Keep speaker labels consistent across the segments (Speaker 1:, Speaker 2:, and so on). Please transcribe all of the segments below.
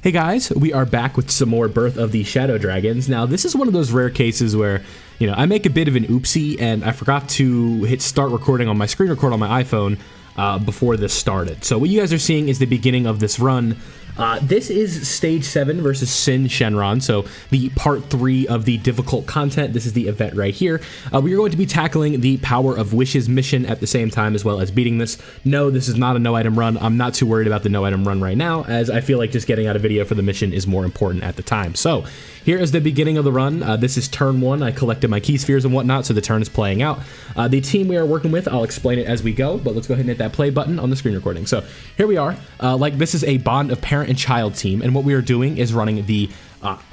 Speaker 1: Hey guys, we are back with some more Birth of the Shadow Dragons. Now, this is one of those rare cases where, I make a bit of an oopsie and I forgot to hit start recording on my screen record on my iPhone before this started. So what you guys are seeing is the beginning of this run. This is Stage 7 versus SYN SHENRON, so the Part 3 of the difficult content. This is the event right here. We are going to be tackling the Power of Wishes mission at the same time, as well as beating this. No, this is not a no-item run. I'm not too worried about the no-item run right now, as I feel like just getting out a video for the mission is more important at the time. So, here is the beginning of the run. This is turn 1. I collected my key spheres and whatnot, so the turn is playing out. The team we are working with, I'll explain it as we go, but let's go ahead and hit that play button on the screen recording. So, here we are. This is a bond of parent and child team, and what we are doing is running the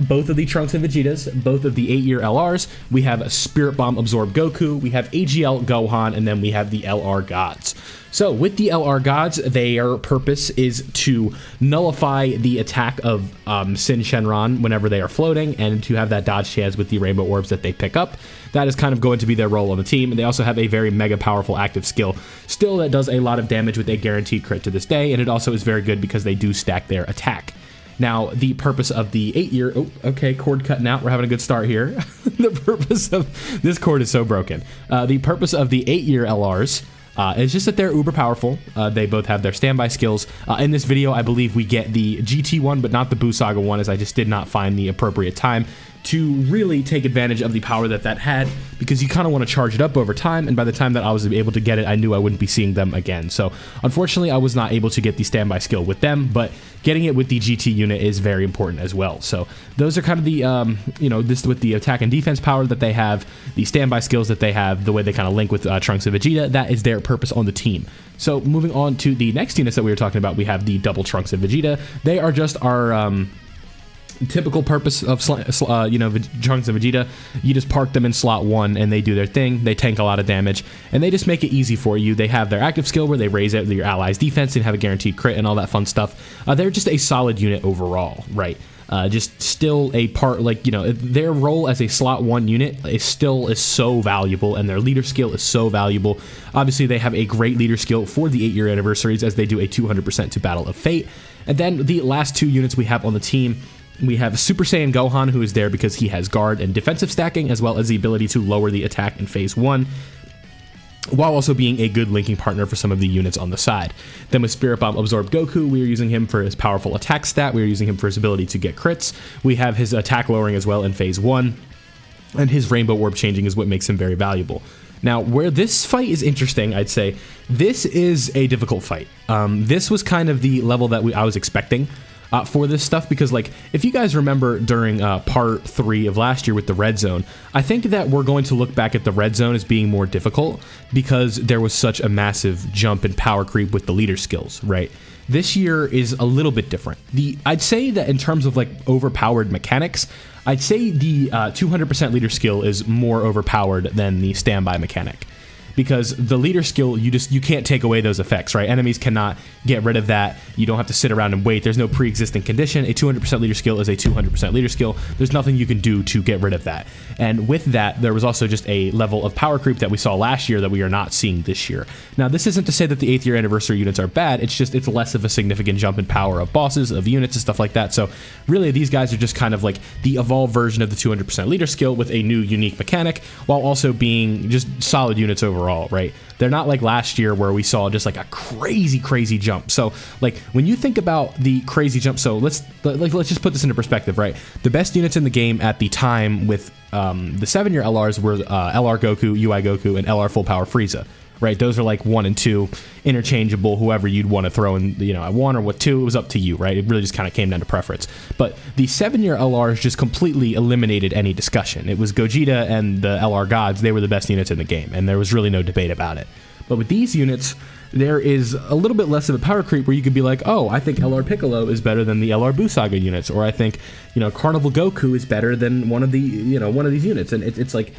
Speaker 1: both of the Trunks and Vegetas, both of the 8-year LRs. We have Spirit Bomb Absorb Goku, we have AGL Gohan, and then we have the LR Gods. So with the LR Gods, their purpose is to nullify the attack of SYN SHENRON whenever they are floating, and to have that dodge chance with the rainbow orbs that they pick up. That is kind of going to be their role on the team, and they also have a very mega powerful active skill still that does a lot of damage with a guaranteed crit to this day, and it also is very good because they do stack their attack. Now, the purpose of the 8-year... Oh, okay, cord cutting out. We're having a good start here. The purpose of... This cord is so broken. The purpose of the 8-year LRs is just that they're uber powerful. They both have their standby skills. In this video, I believe we get the GT one, but not the Buu Saga one, as I just did not find the appropriate time to really take advantage of the power that had, because you kind of want to charge it up over time, and by the time that I was able to get it, I knew I wouldn't be seeing them again. So unfortunately, I was not able to get the standby skill with them, but getting it with the GT unit is very important as well. So those are kind of the, this with the attack and defense power that they have, the standby skills that they have, the way they kind of link with Trunks and Vegeta, that is their purpose on the team. So moving on to the next units that we were talking about, we have the double Trunks and Vegeta. They are just our... typical purpose of Trunks and Vegeta. You just park them in slot 1 and they do their thing. They tank a lot of damage and they just make it easy for you. They have their active skill where they raise out your allies' defense and have a guaranteed crit and all that fun stuff. They're just a solid unit overall, right? Just still a part, their role as a slot 1 unit is so valuable, and their leader skill is so valuable. Obviously, they have a great leader skill for the 8-year anniversaries, as they do a 200% to Battle of Fate. And then the last 2 units we have on the team, we have Super Saiyan Gohan, who is there because he has guard and defensive stacking, as well as the ability to lower the attack in phase 1, while also being a good linking partner for some of the units on the side. Then with Spirit Bomb Absorb Goku, we are using him for his powerful attack stat, we are using him for his ability to get crits, we have his attack lowering as well in phase 1, and his Rainbow Orb changing is what makes him very valuable. Now, where this fight is interesting, I'd say, this is a difficult fight. This was kind of the level that I was expecting for this stuff, because if you guys remember during part 3 of last year with the red zone, I think that we're going to look back at the red zone as being more difficult because there was such a massive jump in power creep with the leader skills, right? This year is a little bit different. I'd say that in terms of overpowered mechanics, I'd say the 200% leader skill is more overpowered than the standby mechanic. Because the leader skill, you can't take away those effects, right? Enemies cannot get rid of that. You don't have to sit around and wait. There's no pre-existing condition. A 200% leader skill is a 200% leader skill. There's nothing you can do to get rid of that. And with that, there was also just a level of power creep that we saw last year that we are not seeing this year. Now, this isn't to say that the 8th year anniversary units are bad. It's just it's less of a significant jump in power of bosses, of units, and stuff like that. So really, these guys are just kind of like the evolved version of the 200% leader skill with a new unique mechanic, while also being just solid units overall. Right? They're not like last year where we saw just like a crazy jump. So when you think about the crazy jump, so let's just put this into perspective, right? The best units in the game at the time with the 7-year LRs were LR Goku, UI Goku, and LR Full Power Frieza. Right, those are 1 and 2 interchangeable. Whoever you'd want to throw in, at 1 or what 2, it was up to you, right? It really just kind of came down to preference. But the 7-year LRs just completely eliminated any discussion. It was Gogeta and the LR Gods; they were the best units in the game, and there was really no debate about it. But with these units, there is a little bit less of a power creep where you could be like, oh, I think LR Piccolo is better than the LR Buu Saga units, or I think Carnival Goku is better than one of the one of these units, and it's like.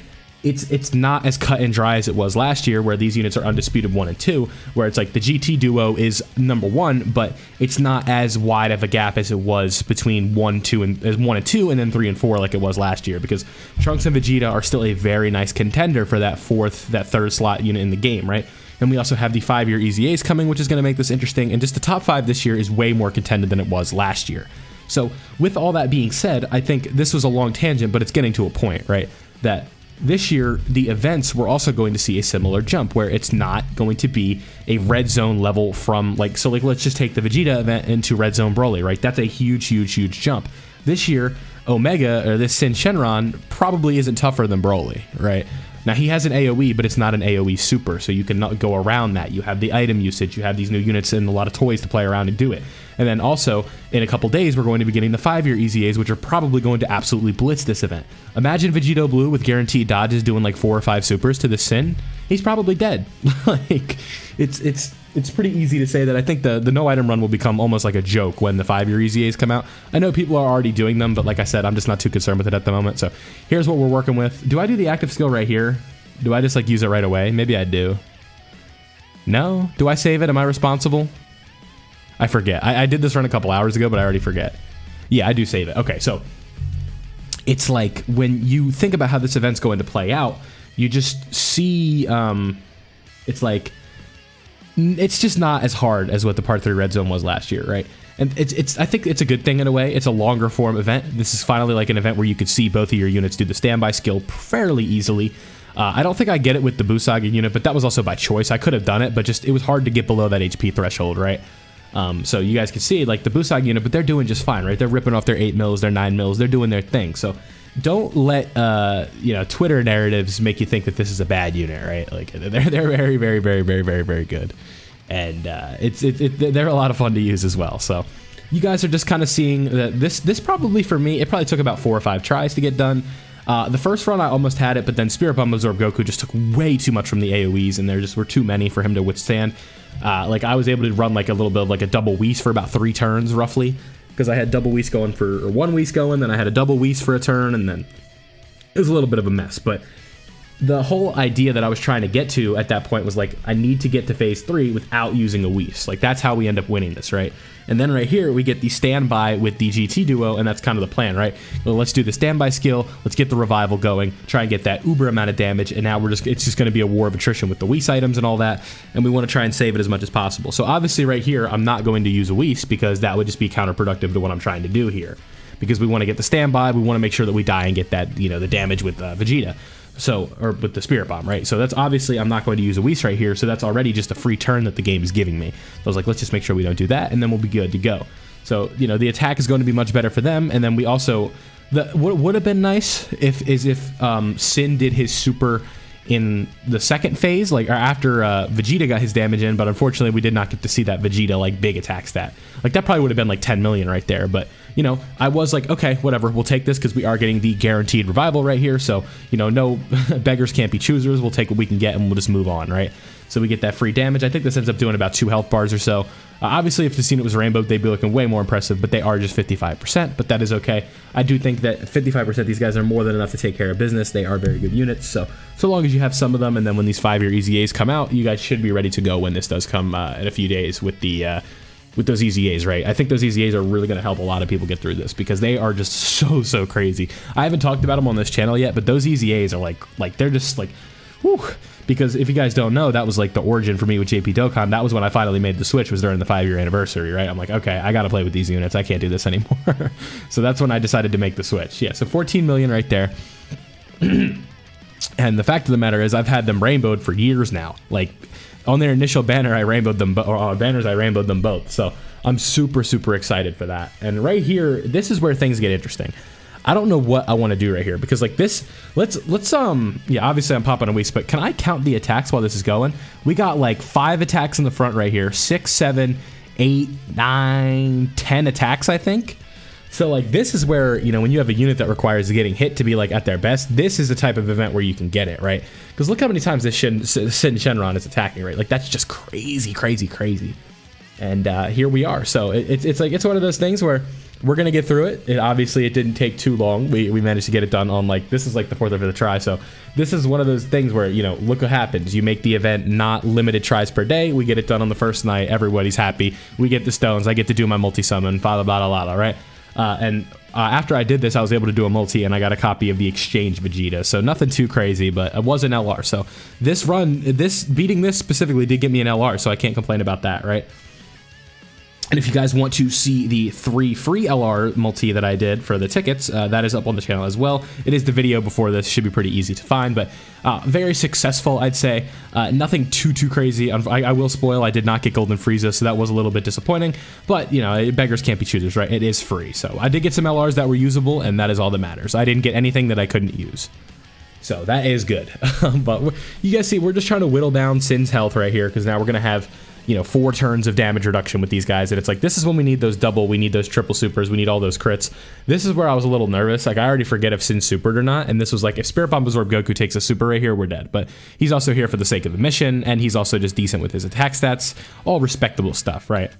Speaker 1: It's not as cut and dry as it was last year, where these units are undisputed 1 and 2, where it's like the GT duo is number 1, but it's not as wide of a gap as it was between 1 and 2 and then 3 and 4 like it was last year, because Trunks and Vegeta are still a very nice contender for that 3rd slot unit in the game, right? And we also have the 5-year EZAs coming, which is going to make this interesting, and just the top 5 this year is way more contended than it was last year. So with all that being said, I think this was a long tangent, but it's getting to a point, right? That this year, the events, we're also going to see a similar jump where it's not going to be a red zone level from like, so like, let's just take the Vegeta event into red zone Broly, right? That's a huge jump. This year, Omega, or this SYN Shenron, probably isn't tougher than Broly, right? Now, he has an AoE, but it's not an AoE super, so you can not go around that. You have the item usage, you have these new units and a lot of toys to play around and do it. And then also, in a couple days, we're going to be getting the 5-year EZAs, which are probably going to absolutely blitz this event. Imagine Vegito Blue with guaranteed dodges doing like 4 or 5 supers to the SYN. He's probably dead. Like, it's pretty easy to say that I think the no item run will become almost like a joke when the 5-year EZAs come out. I know people are already doing them, but like I said, I'm just not too concerned with it at the moment. So here's what we're working with. Do I do the active skill right here? Do I just like use it right away? Maybe I do. No? Do I save it? Am I responsible? I forget. I did this run a couple hours ago, but I already forget. Yeah, I do save it. Okay, so it's like when you think about how this event's going to play out, you just see it's like it's just not as hard as what the Part 3 Red Zone was last year, right? And I think it's a good thing in a way. It's a longer form event. This is finally like an event where you could see both of your units do the standby skill fairly easily. I don't think I get it with the Busagi unit, but that was also by choice. I could have done it, but just it was hard to get below that HP threshold, right? So you guys can see like the Busagi unit, but they're doing just fine, right? They're ripping off their 8 mils, their 9 mils, they're doing their thing. So don't let Twitter narratives make you think that this is a bad unit, right? Like they're very good, and they're a lot of fun to use as well. So you guys are just kind of seeing that this probably for me, it probably took about 4 or 5 tries to get done. The first run I almost had it, but then Spirit Bomb Absorb Goku just took way too much from the AoEs, and there just were too many for him to withstand. Like I was able to run like a little bit of like a double Whis for about 3 turns roughly, because I had double Whis going or 1 Whis going, then I had a double Whis for a turn, and then it was a little bit of a mess. But the whole idea that I was trying to get to at that point was like, I need to get to phase 3 without using a Whis. Like that's how we end up winning this, right? And then right here, we get the standby with the GT duo, and that's kind of the plan, right? Well, let's do the standby skill, let's get the revival going, try and get that uber amount of damage, and now it's just going to be a war of attrition with the Whis items and all that, and we want to try and save it as much as possible. So obviously right here, I'm not going to use a Whis because that would just be counterproductive to what I'm trying to do here. Because we want to get the standby, we want to make sure that we die and get that, the damage with Vegeta. So, or with the Spirit Bomb, right? So that's obviously, I'm not going to use a Whis right here, so that's already just a free turn that the game is giving me. So I was like, let's just make sure we don't do that, and then we'll be good to go. So, the attack is going to be much better for them, and then we also, what would have been nice if SYN did his super in the second phase, like or after Vegeta got his damage in, but unfortunately we did not get to see that Vegeta like big attack stat. Like that probably would have been like 10 million right there, but I was like, okay, whatever, we'll take this because we are getting the guaranteed revival right here, so no beggars can't be choosers. We'll take what we can get and we'll just move on, right? So we get that free damage. I think this ends up doing about 2 health bars or so. Obviously, if the unit was rainbowed, they'd be looking way more impressive, but they are just 55%, but that is okay. I do think that 55%, these guys are more than enough to take care of business. They are very good units, so long as you have some of them, and then when these 5-year EZAs come out, you guys should be ready to go when this does come in a few days with the with those EZAs, right? I think those EZAs are really going to help a lot of people get through this because they are just so crazy. I haven't talked about them on this channel yet, but those EZAs are like they're just like, whew. Because if you guys don't know, that was like the origin for me with JP Dokkan. That was when I finally made the switch, was during the 5-year anniversary, right? I'm like, okay, I gotta play with these units. I can't do this anymore. So that's when I decided to make the switch. Yeah, so 14 million right there. And the fact of the matter is, I've had them rainbowed for years now. Like on their initial banner, I rainbowed them, or on banners, I rainbowed them both. So I'm super excited for that. And right here, this is where things get interesting. I don't know what I want to do right here because like this, let's yeah, obviously I'm popping a Whis, but can I count the attacks while this is going? We got like 5 attacks in the front right here, 6, 7, 8, 9, 10 attacks, I think. So like this is where, when you have a unit that requires getting hit to be like at their best, this is the type of event where you can get it, right? Because look how many times this SYN Shenron is attacking, right? Like that's just crazy. And here we are. So it's one of those things where we're gonna get through it. Obviously, it didn't take too long. We managed to get it done on this is like the 4th or 5th try. So this is one of those things where look what happens. You make the event not limited tries per day. We get it done on the first night. Everybody's happy. We get the stones. I get to do my multi summon. Blah blah blah blah. Right. After I did this, I was able to do a multi, and I got a copy of the Exchange Vegeta. So nothing too crazy, but it was an LR. So this run, beating this specifically did get me an LR. So I can't complain about that, right? And if you guys want to see the 3 free LR multi that I did for the tickets, that is up on the channel as well. It is the video before this, should be pretty easy to find, but very successful, I'd say. Nothing too crazy. I will spoil, I did not get Golden Frieza, so that was a little bit disappointing, but you know, beggars can't be choosers, right? It is free. So I did get some LRs that were usable, and that is all that matters. I didn't get anything that I couldn't use. So that is good. But you guys see, we're just trying to whittle down SYN's health right here, because now we're going to have, you know, 4 turns of damage reduction with these guys, and it's like, this is when we need those double, we need those triple supers, we need all those crits. This is where I was a little nervous. Like, I already forget if SYN supered or not, and this was like, if Spirit Bomb Absorb Goku takes a super right here, we're dead. But he's also here for the sake of the mission, and he's also just decent with his attack stats. All respectable stuff, right?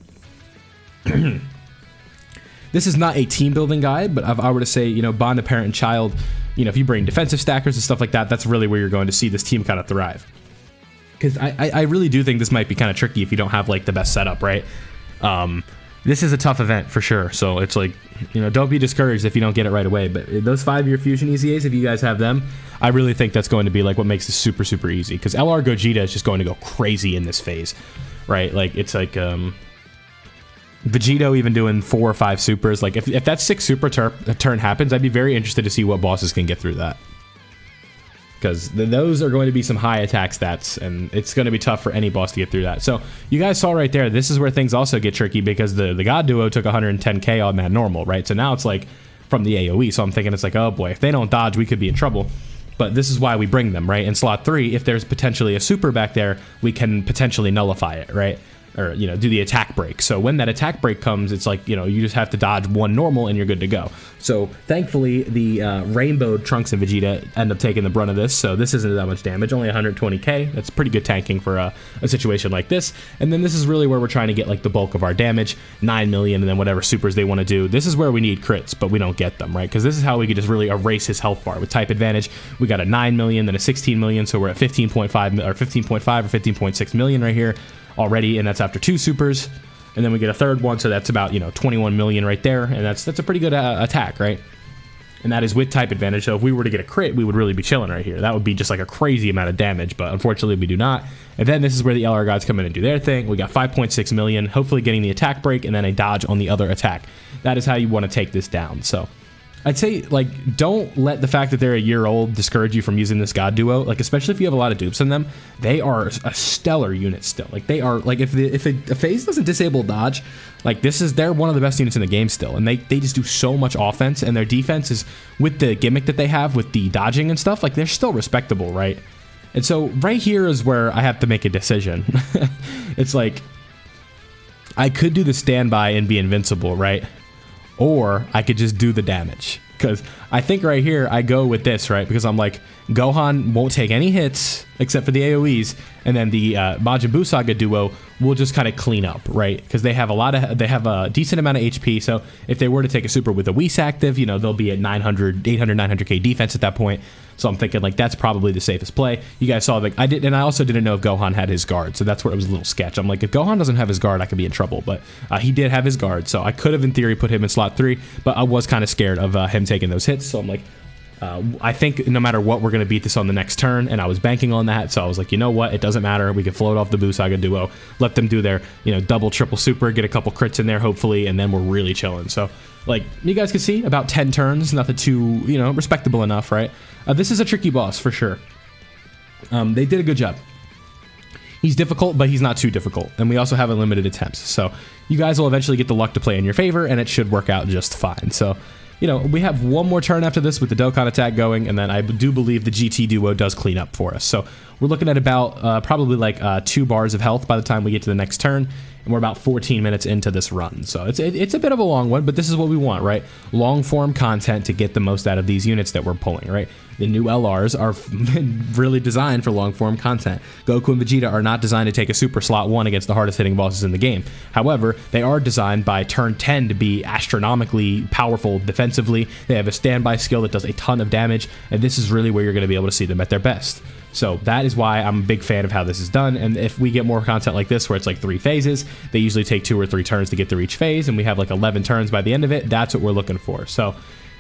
Speaker 1: This is not a team building guide, but if I were to say, you know, bond of parent and child, you know, if you bring defensive stackers and stuff like that, that's really where you're going to see this team kind of thrive. Because I really do think this might be kind of tricky if you don't have like the best setup, right? This is a tough event for sure. So it's like, you know, don't be discouraged if you don't get it right away. But those 5-year fusion EZAs, if you guys have them, I really think that's going to be like what makes this super easy. Because LR Gogeta is just going to go crazy in this phase, right? Like it's like Vegito even doing 4 or 5 supers. Like if that 6 super turn happens, I'd be very interested to see what bosses can get through that. Because those are going to be some high attack stats, and it's going to be tough for any boss to get through that. So you guys saw right there, this is where things also get tricky, because the God Duo took 110k on that normal, right? So now it's like from the AoE, so I'm thinking it's like, oh boy, if they don't dodge, we could be in trouble. But this is why we bring them, right? In slot 3, if there's potentially a super back there, we can potentially nullify it, right? Or, you know, do the attack break. So when that attack break comes, it's like, you know, you just have to dodge 1 normal and you're good to go. So thankfully, the Rainbow Trunks and Vegeta end up taking the brunt of this. So this isn't that much damage, only 120k. That's pretty good tanking for a situation like this. And then this is really where we're trying to get like the bulk of our damage, 9 million, and then whatever supers they want to do. This is where we need crits, but we don't get them, right? Because this is how we could just really erase his health bar. With type advantage, we got a 9 million, then a 16 million, so we're at 15.5 or 15.5 or 15.6 million right here already, and that's after 2 supers, and then we get a third one, so that's about, you know, 21 million right there, and that's a pretty good attack, right? And that is with type advantage. So if we were to get a crit, we would really be chilling right here. That would be just like a crazy amount of damage, but unfortunately we do not. And then this is where the LR gods come in and do their thing. We got 5.6 million, hopefully getting the attack break and then a dodge on the other attack. That is how you want to take this down. So I'd say, like, don't let the fact that they're a year old discourage you from using this God Duo. Like, especially if you have a lot of dupes in them, they are a stellar unit still. Like, they are, like, if a phase doesn't disable dodge, like, they're one of the best units in the game still. And they just do so much offense, and their defense is, with the gimmick that they have with the dodging and stuff, like, they're still respectable, right? And so right here is where I have to make a decision. It's like, I could do the standby and be invincible, right? Or I could just do the damage. Because I think right here, I go with this, right? Because I'm like, Gohan won't take any hits except for the AoEs, and then the Majin Buu Saga duo will just kind of clean up, right? Because they have a decent amount of HP, so if they were to take a super with a Whis active, you know, they'll be at 900k defense at that point. So I'm thinking, like, that's probably the safest play. You guys saw, like, and I also didn't know if Gohan had his guard, so that's where it was a little sketch. I'm like, if Gohan doesn't have his guard, I could be in trouble, but he did have his guard, so I could have, in theory, put him in slot 3, but I was kind of scared of him taking those hits, so I'm like, I think no matter what, we're going to beat this on the next turn, and I was banking on that, so I was like, you know what, it doesn't matter, we can float off the Buu Saga duo, let them do their, you know, double, triple super, get a couple crits in there, hopefully, and then we're really chilling. So, like, you guys can see, about 10 turns, nothing too, you know, respectable enough, right? This is a tricky boss, for sure. They did a good job. He's difficult, but he's not too difficult, and we also have unlimited attempts, so you guys will eventually get the luck to play in your favor, and it should work out just fine. So, you know, we have one more turn after this with the Dokkan attack going, and then I do believe the GT duo does clean up for us. So we're looking at about probably like 2 bars of health by the time we get to the next turn, and we're about 14 minutes into this run. So it's a bit of a long one, but this is what we want, right? Long form content to get the most out of these units that we're pulling, right? The new LRs are really designed for long form content. Goku and Vegeta are not designed to take a super slot 1 against the hardest hitting bosses in the game. However, they are designed by turn 10 to be astronomically powerful defensively. They have a standby skill that does a ton of damage, and this is really where you're going to be able to see them at their best. So that is why I'm a big fan of how this is done, and if we get more content like this where it's like 3 phases, they usually take 2 or 3 turns to get through each phase, and we have like 11 turns by the end of it. That's what we're looking for. So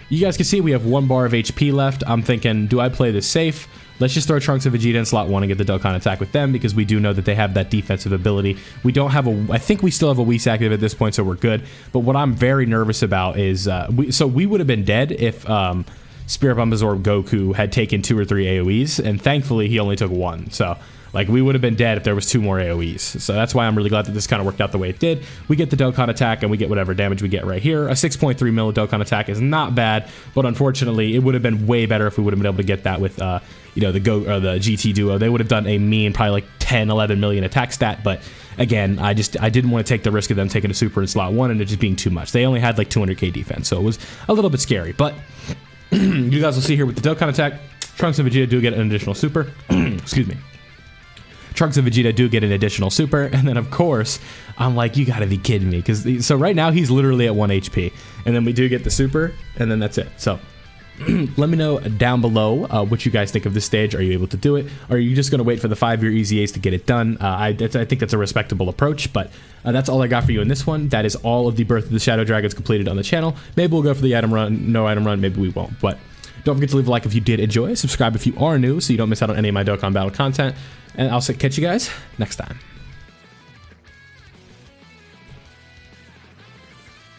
Speaker 1: you guys can see we have 1 bar of HP left. I'm thinking, do I play this safe? let's just throw Trunks and Vegeta in slot 1 and get the Dokkan attack with them, because we do know that they have that defensive ability. We don't have I think we still have a Whis active at this point, so we're good. But what I'm very nervous about is, we would have been dead if Spirit Bomb Absorb Goku had taken 2 or 3 AoEs, and thankfully he only took 1. So, like, we would have been dead if there was 2 more AoEs. So that's why I'm really glad that this kind of worked out the way it did. We get the Dokkan attack, and we get whatever damage we get right here. A 6.3 mil Dokkan attack is not bad, but unfortunately, it would have been way better if we would have been able to get that with, you know, the GT duo. They would have done a mean, probably like 10, 11 million attack stat, but again, I didn't want to take the risk of them taking a super in slot 1 and it just being too much. They only had like 200k defense, so it was a little bit scary, but you guys will see here with the Dokkan attack, Trunks and Vegeta do get an additional super. Excuse me. Trunks and Vegeta do get an additional super, and then of course, I'm like, you gotta be kidding me, because so right now he's literally at 1 HP, and then we do get the super, and then that's it. So let me know down below what you guys think of this stage. Are you able to do it? Or are you just going to wait for the 5-year Easy Ace to get it done? I think that's a respectable approach, but that's all I got for you in this one. That is all of the Birth of the Shadow Dragons completed on the channel. Maybe we'll go for the item run, no item run, maybe we won't, but don't forget to leave a like if you did enjoy, subscribe if you are new so you don't miss out on any of my Dokkan Battle content, and I'll catch you guys next time.